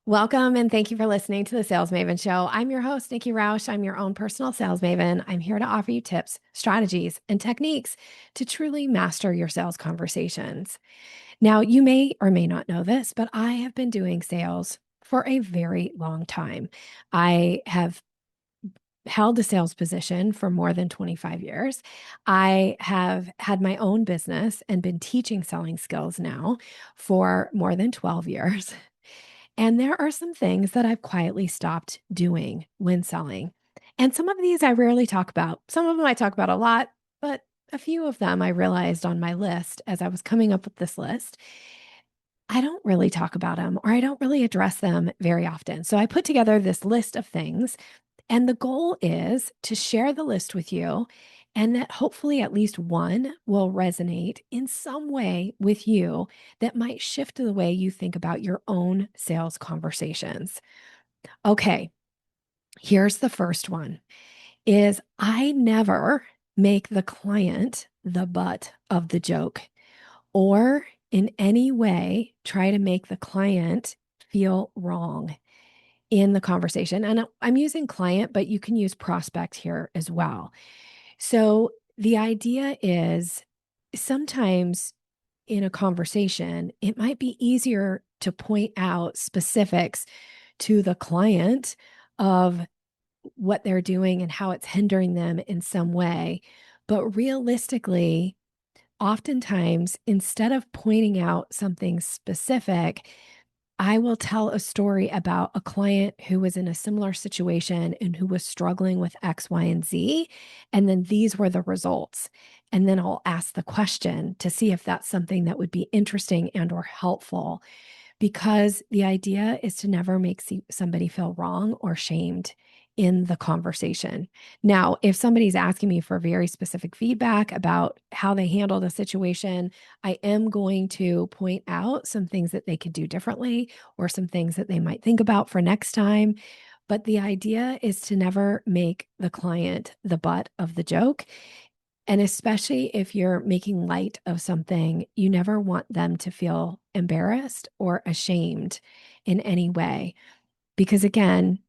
Welcome and thank you for listening to the Sales Maven Show. I'm your host, Nikki Rausch. I'm your own personal sales maven. I'm here to offer you tips, strategies, and techniques to truly master your sales conversations. Now, you may or may not know this, but I have been doing sales for a very long time. I have held a sales position for more than 25 years. I have had my own business and been teaching selling skills now for more than 12 years. And there are some things that I've quietly stopped doing when selling. And some of these I rarely talk about. Some of them I talk about a lot, but a few of them I realized on my list as I was coming up with this list, I don't really talk about them or I don't really address them very often. So I put together this list of things, and the goal is to share the list with you and that hopefully at least one will resonate in some way with you that might shift the way you think about your own sales conversations. Okay, here's the first one is I never make the client the butt of the joke or in any way try to make the client feel wrong in the conversation. And I'm using client, but you can use prospect here as well. So the idea is sometimes in a conversation, it might be easier to point out specifics to the client of what they're doing and how it's hindering them in some way. But realistically, oftentimes, instead of pointing out something specific, I will tell a story about a client who was in a similar situation and who was struggling with X, Y, and Z. And then these were the results. And then I'll ask the question to see if that's something that would be interesting and or helpful, because the idea is to never make somebody feel wrong or shamed in the conversation. Now, if somebody's asking me for very specific feedback about how they handled a situation, I am going to point out some things that they could do differently or some things that they might think about for next time. But the idea is to never make the client the butt of the joke. And especially if you're making light of something, you never want them to feel embarrassed or ashamed in any way. Because again,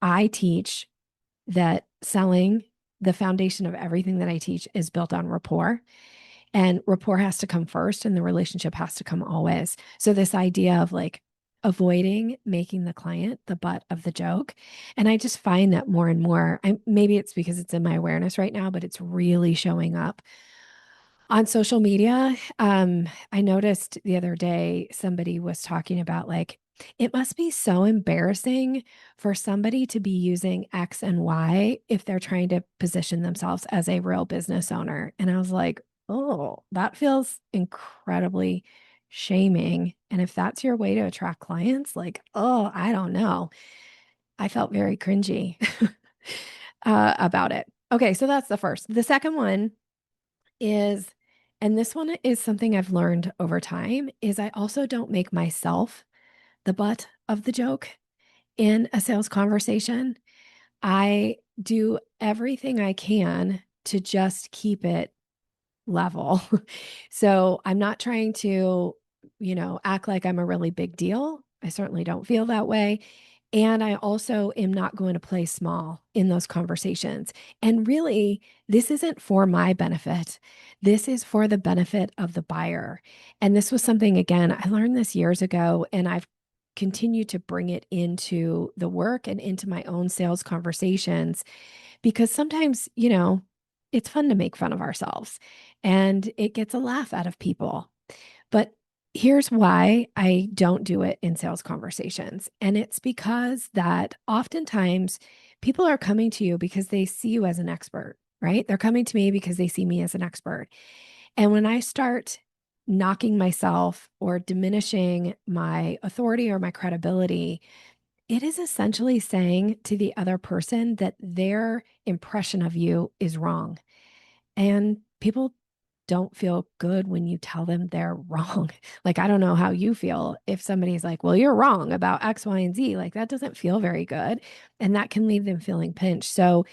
I teach that selling, the foundation of everything that I teach is built on rapport. And rapport has to come first and the relationship has to come always. So, this idea of like avoiding making the client the butt of the joke. And I just find that more and more, maybe it's because it's in my awareness right now, but it's really showing up on social media. I noticed the other day somebody was talking about like, it must be so embarrassing for somebody to be using X and Y if they're trying to position themselves as a real business owner. And I was like, oh, that feels incredibly shaming. And if that's your way to attract clients, like, oh, I don't know. I felt very cringy about it. Okay, so that's the first. The second one is, and this one is something I've learned over time, is I also don't make myself the butt of the joke in a sales conversation. I do everything I can to just keep it level. So I'm not trying to, act like I'm a really big deal. I certainly don't feel that way. And I also am not going to play small in those conversations. And really, this isn't for my benefit. This is for the benefit of the buyer. And this was something, again, I learned this years ago, and I've continued to bring it into the work and into my own sales conversations because sometimes, it's fun to make fun of ourselves and it gets a laugh out of people. But here's why I don't do it in sales conversations. And it's because that oftentimes people are coming to you because they see you as an expert, right? They're coming to me because they see me as an expert. And when I start knocking myself or diminishing my authority or my credibility, it is essentially saying to the other person that their impression of you is wrong. And people don't feel good when you tell them they're wrong. Like, I don't know how you feel if somebody's like, well, you're wrong about X, Y, and Z. Like, that doesn't feel very good. And that can leave them feeling pinched. So,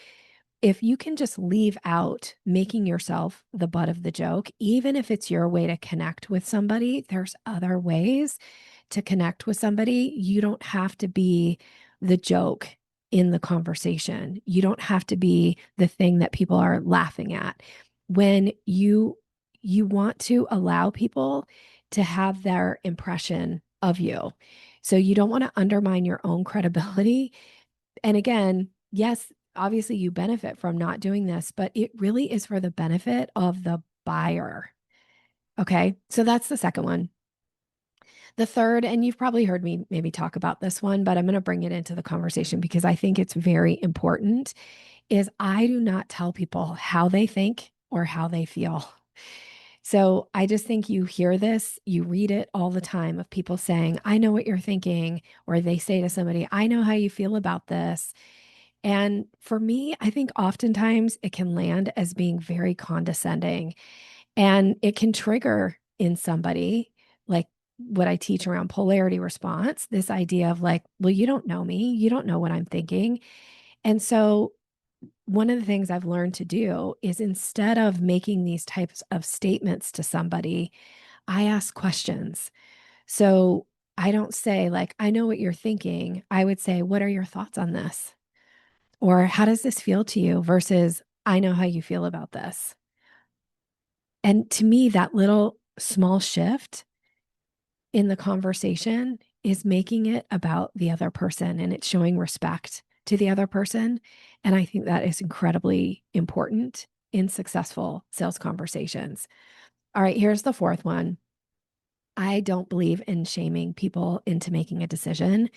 if you can just leave out making yourself the butt of the joke, even if it's your way to connect with somebody, there's other ways to connect with somebody, you don't have to be the joke in the conversation. You don't have to be the thing that people are laughing at. When you want to allow people to have their impression of you. So you don't want to undermine your own credibility. And again, yes, obviously you benefit from not doing this, but it really is for the benefit of the buyer. Okay. So that's the second one. The third, and you've probably heard me maybe talk about this one, but I'm going to bring it into the conversation because I think it's very important, is I do not tell people how they think or how they feel. So I just think you hear this, you read it all the time of people saying, I know what you're thinking, or they say to somebody, I know how you feel about this. And for me, I think oftentimes it can land as being very condescending and it can trigger in somebody like what I teach around polarity response, this idea of like, well, you don't know me, you don't know what I'm thinking. And so one of the things I've learned to do is instead of making these types of statements to somebody, I ask questions. So I don't say, like, I know what you're thinking. I would say, what are your thoughts on this? Or how does this feel to you versus I know how you feel about this. And to me, that little small shift in the conversation is making it about the other person and it's showing respect to the other person. And I think that is incredibly important in successful sales conversations. All right, here's the fourth one. I don't believe in shaming people into making a decision.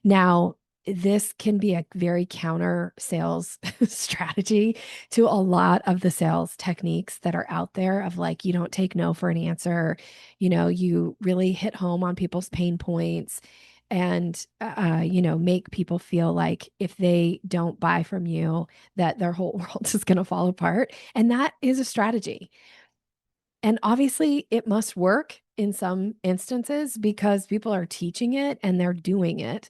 Now, this can be a very counter sales strategy to a lot of the sales techniques that are out there of like, you don't take no for an answer. You really hit home on people's pain points and, make people feel like if they don't buy from you, that their whole world is going to fall apart. And that is a strategy. And obviously, it must work in some instances because people are teaching it and they're doing it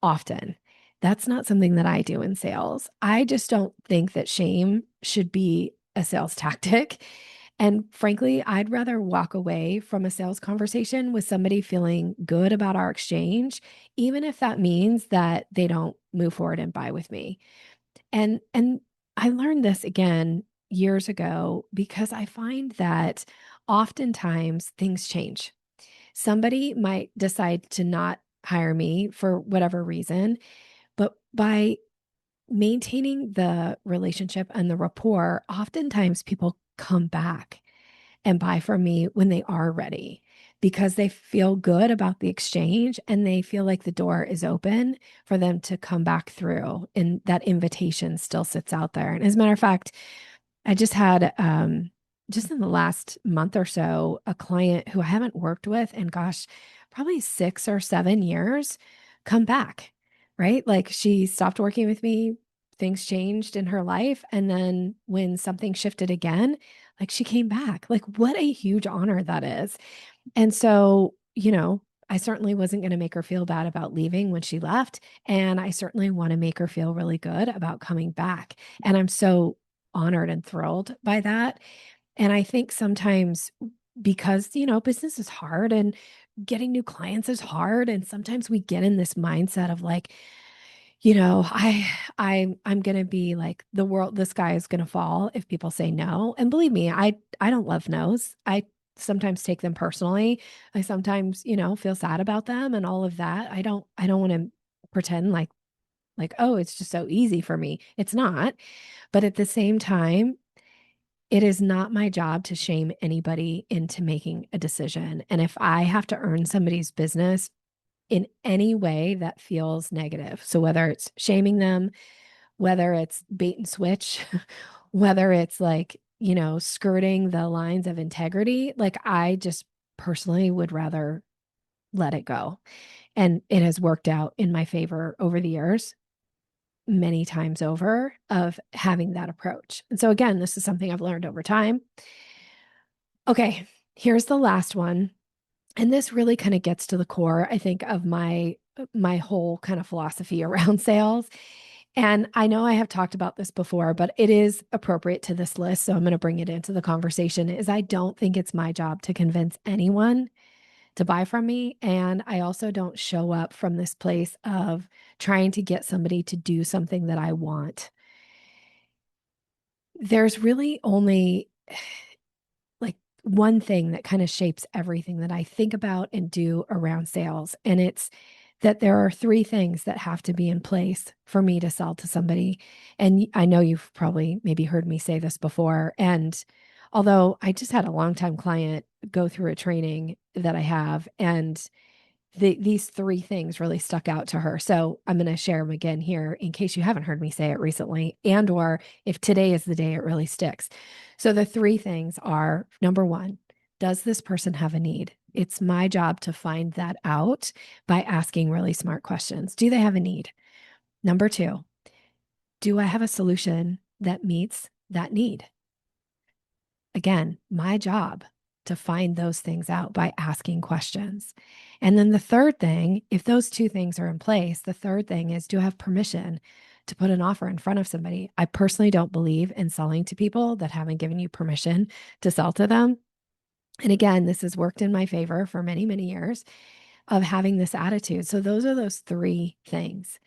often. That's not something that I do in sales. I just don't think that shame should be a sales tactic. And frankly, I'd rather walk away from a sales conversation with somebody feeling good about our exchange, even if that means that they don't move forward and buy with me. And I learned this again years ago because I find that oftentimes things change. Somebody might decide to not hire me for whatever reason, but by maintaining the relationship and the rapport, oftentimes people come back and buy from me when they are ready because they feel good about the exchange and they feel like the door is open for them to come back through. And that invitation still sits out there. And as a matter of fact, I just had, just in the last month or so, a client who I haven't worked with in, gosh, probably 6 or 7 years come back, right? Like she stopped working with me, things changed in her life. And then when something shifted again, like she came back. Like what a huge honor that is. And so, I certainly wasn't going to make her feel bad about leaving when she left. And I certainly want to make her feel really good about coming back. And I'm so honored and thrilled by that. And I think sometimes because, business is hard and getting new clients is hard. And sometimes we get in this mindset of like, I'm going to be like the sky is going to fall if people say no. And believe me, I don't love no's. I sometimes take them personally. I sometimes, feel sad about them and all of that. I don't want to pretend like, oh, it's just so easy for me. It's not. But at the same time, it is not my job to shame anybody into making a decision. And if I have to earn somebody's business in any way that feels negative, so whether it's shaming them, whether it's bait and switch, whether it's like, skirting the lines of integrity, like I just personally would rather let it go. And it has worked out in my favor over the years many times over of having that approach. And so again, this is something I've learned over time. Okay, here's the last one. And this really kind of gets to the core, I think, of my whole kind of philosophy around sales. And I know I have talked about this before, but it is appropriate to this list. So I'm going to bring it into the conversation is I don't think it's my job to convince anyone to buy from me. And I also don't show up from this place of trying to get somebody to do something that I want. There's really only like one thing that kind of shapes everything that I think about and do around sales. And it's that there are three things that have to be in place for me to sell to somebody. And I know you've probably maybe heard me say this before. And although I just had a longtime client go through a training that I have, and these three things really stuck out to her. So I'm going to share them again here in case you haven't heard me say it recently, and or if today is the day it really sticks. So the three things are: number one, does this person have a need? It's my job to find that out by asking really smart questions. Do they have a need? Number two, do I have a solution that meets that need? Again, my job to find those things out by asking questions. And then the third thing, if those two things are in place, the third thing is, do I have permission to put an offer in front of somebody? I personally don't believe in selling to people that haven't given you permission to sell to them. And again, this has worked in my favor for many, many years of having this attitude. So those are those three things.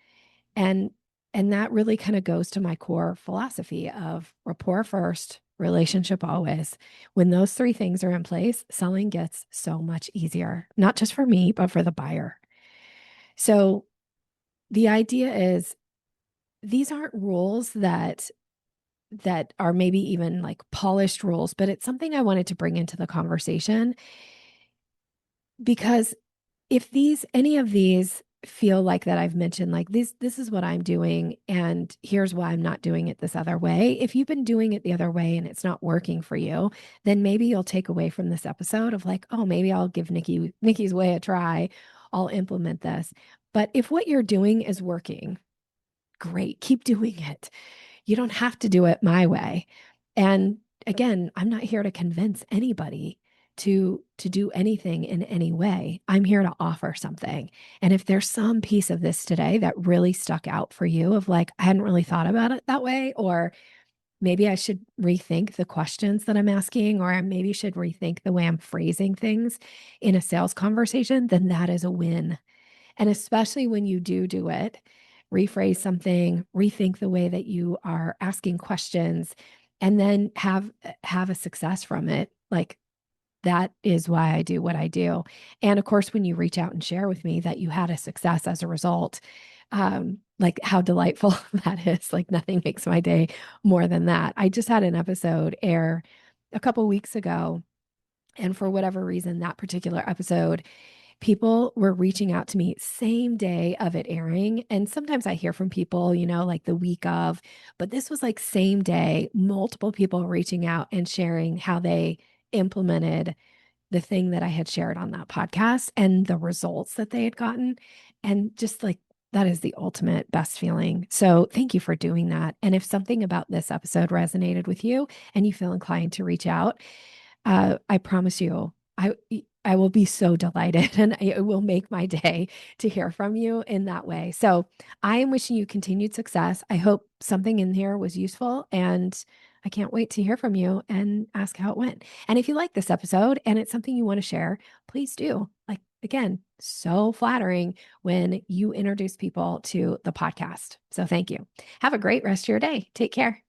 And that really kind of goes to my core philosophy of rapport first, relationship always. When those three things are in place, selling gets so much easier, not just for me, but for the buyer. So the idea is, these aren't rules that are maybe even like polished rules, but it's something I wanted to bring into the conversation, because if any of these feel like that I've mentioned, like this is what I'm doing, and here's why I'm not doing it this other way. If you've been doing it the other way and it's not working for you, then maybe you'll take away from this episode of like, oh, maybe I'll give Nikki's way a try. I'll implement this. But if what you're doing is working, great, keep doing it. You don't have to do it my way. And again, I'm not here to convince anybody to do anything in any way. I'm here to offer something. And if there's some piece of this today that really stuck out for you of like, I hadn't really thought about it that way, or maybe I should rethink the questions that I'm asking, or I maybe should rethink the way I'm phrasing things in a sales conversation, then that is a win. And especially when you do it, rephrase something, rethink the way that you are asking questions, and then have a success from it. Like, that is why I do what I do. And of course, when you reach out and share with me that you had a success as a result, like how delightful that is. Like, nothing makes my day more than that. I just had an episode air a couple weeks ago. And for whatever reason, that particular episode, people were reaching out to me same day of it airing. And sometimes I hear from people, like the week of, but this was like same day, multiple people reaching out and sharing how they implemented the thing that I had shared on that podcast and the results that they had gotten. And just like, that is the ultimate best feeling. So thank you for doing that. And if something about this episode resonated with you and you feel inclined to reach out, I promise you, I will be so delighted, and it will make my day to hear from you in that way. So I am wishing you continued success. I hope something in here was useful, and I can't wait to hear from you and ask how it went. And if you like this episode and it's something you want to share, please do. Like, again, so flattering when you introduce people to the podcast. So thank you. Have a great rest of your day. Take care.